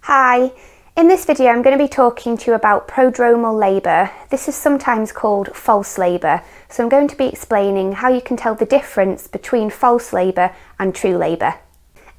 Hi, in this video I'm going to be talking to you about prodromal labour. This is sometimes called false labour, so I'm going to be explaining how you can tell the difference between false labour and true labour.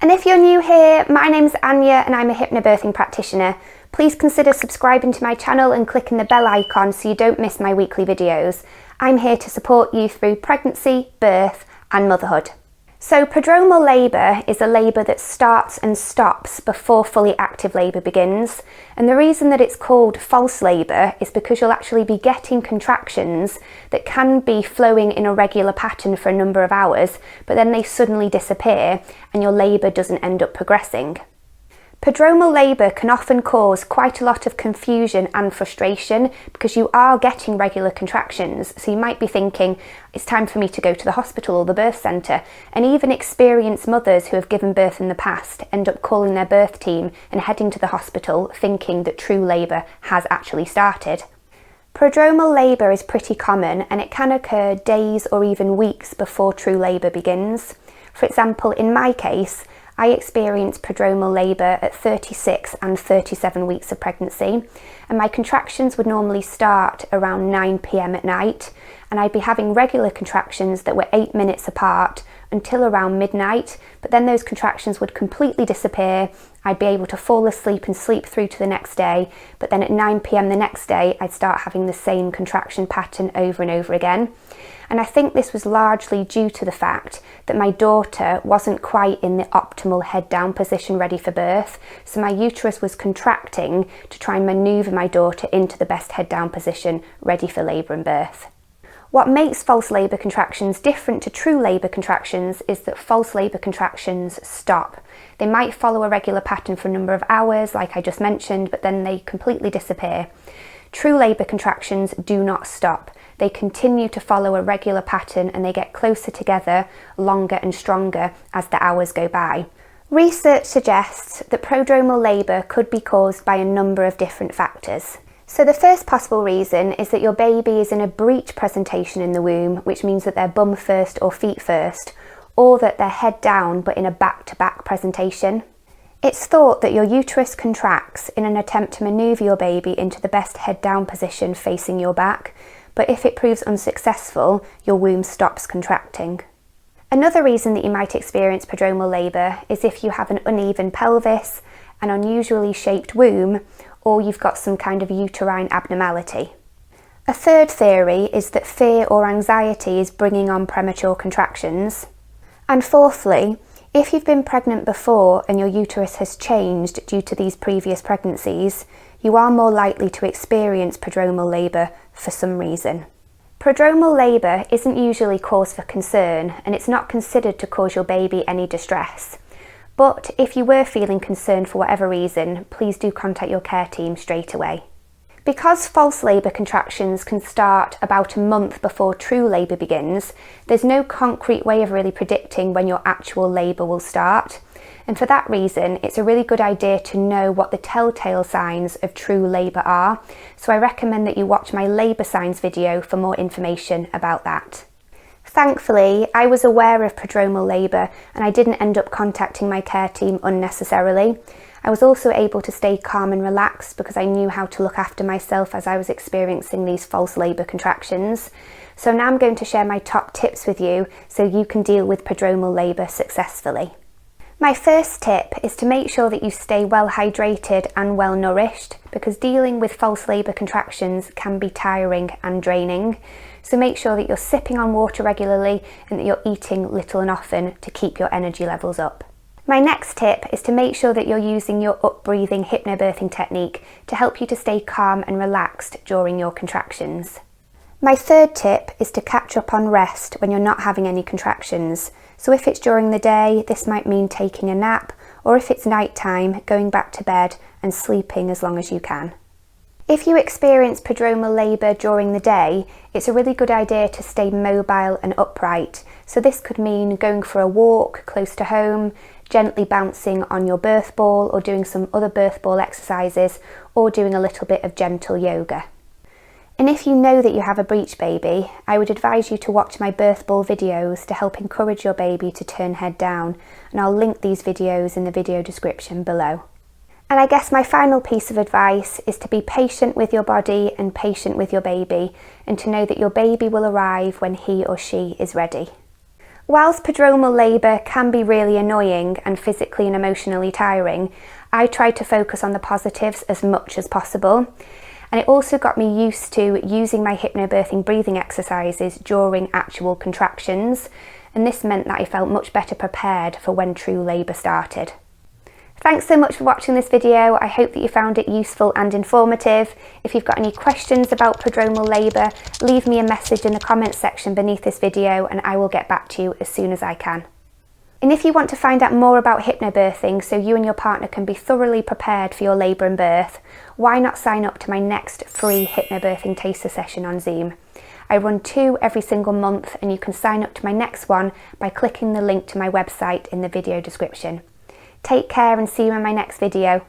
And if you're new here, my name's Anja and I'm a hypnobirthing practitioner. Please consider subscribing to my channel and clicking the bell icon so you don't miss my weekly videos. I'm here to support you through pregnancy, birth and motherhood. So prodromal labour is a labour that starts and stops before fully active labour begins, and the reason that it's called false labour is because you'll actually be getting contractions that can be flowing in a regular pattern for a number of hours, but then they suddenly disappear and your labour doesn't end up progressing. Prodromal labour can often cause quite a lot of confusion and frustration because you are getting regular contractions, so you might be thinking it's time for me to go to the hospital or the birth centre, and even experienced mothers who have given birth in the past end up calling their birth team and heading to the hospital thinking that true labour has actually started. Prodromal labour is pretty common and it can occur days or even weeks before true labour begins. For example, in my case, I experienced prodromal labour at 36 and 37 weeks of pregnancy, and my contractions would normally start around 9 p.m. at night, and I'd be having regular contractions that were 8 minutes apart until around midnight, but then those contractions would completely disappear. I'd be able to fall asleep and sleep through to the next day, but then at 9 p.m. the next day I'd start having the same contraction pattern over and over again. And I think this was largely due to the fact that my daughter wasn't quite in the optimal head down position ready for birth, so my uterus was contracting to try and manoeuvre my daughter into the best head down position ready for labour and birth. What makes false labour contractions different to true labour contractions is that false labour contractions stop. They might follow a regular pattern for a number of hours, like I just mentioned, but then they completely disappear. True labour contractions do not stop. They continue to follow a regular pattern and they get closer together, longer and stronger as the hours go by. Research suggests that prodromal labour could be caused by a number of different factors. So the first possible reason is that your baby is in a breech presentation in the womb, which means that they're bum first or feet first, or that they're head down but in a back-to-back presentation. It's thought that your uterus contracts in an attempt to manoeuvre your baby into the best head down position facing your back, but if it proves unsuccessful, your womb stops contracting. Another reason that you might experience prodromal labour is if you have an uneven pelvis, an unusually shaped womb, or you've got some kind of uterine abnormality. A third theory is that fear or anxiety is bringing on premature contractions. And fourthly, if you've been pregnant before and your uterus has changed due to these previous pregnancies, you are more likely to experience prodromal labour for some reason. Prodromal labour isn't usually cause for concern and it's not considered to cause your baby any distress. But if you were feeling concerned for whatever reason, please do contact your care team straight away. Because false labour contractions can start about a month before true labour begins, there's no concrete way of really predicting when your actual labour will start. And for that reason, it's a really good idea to know what the telltale signs of true labour are. So I recommend that you watch my labour signs video for more information about that. Thankfully, I was aware of prodromal labour and I didn't end up contacting my care team unnecessarily. I was also able to stay calm and relaxed because I knew how to look after myself as I was experiencing these false labour contractions. So now I'm going to share my top tips with you so you can deal with prodromal labour successfully. My first tip is to make sure that you stay well hydrated and well nourished, because dealing with false labour contractions can be tiring and draining. So make sure that you're sipping on water regularly and that you're eating little and often to keep your energy levels up. My next tip is to make sure that you're using your up-breathing hypnobirthing technique to help you to stay calm and relaxed during your contractions. My third tip is to catch up on rest when you're not having any contractions. So if it's during the day, this might mean taking a nap, or if it's night time, going back to bed and sleeping as long as you can. If you experience prodromal labour during the day, it's a really good idea to stay mobile and upright. So this could mean going for a walk close to home, gently bouncing on your birth ball or doing some other birth ball exercises, or doing a little bit of gentle yoga. And if you know that you have a breech baby, I would advise you to watch my birth ball videos to help encourage your baby to turn head down, and I'll link these videos in the video description below. And I guess my final piece of advice is to be patient with your body and patient with your baby, and to know that your baby will arrive when he or she is ready. Whilst prodromal labour can be really annoying and physically and emotionally tiring, I tried to focus on the positives as much as possible. And it also got me used to using my hypnobirthing breathing exercises during actual contractions, and this meant that I felt much better prepared for when true labour started. Thanks so much for watching this video. I hope that you found it useful and informative. If you've got any questions about prodromal labour, leave me a message in the comments section beneath this video and I will get back to you as soon as I can. And if you want to find out more about hypnobirthing so you and your partner can be thoroughly prepared for your labour and birth, why not sign up to my next free hypnobirthing taster session on Zoom? I run 2 every single month, and you can sign up to my next one by clicking the link to my website in the video description. Take care and see you in my next video.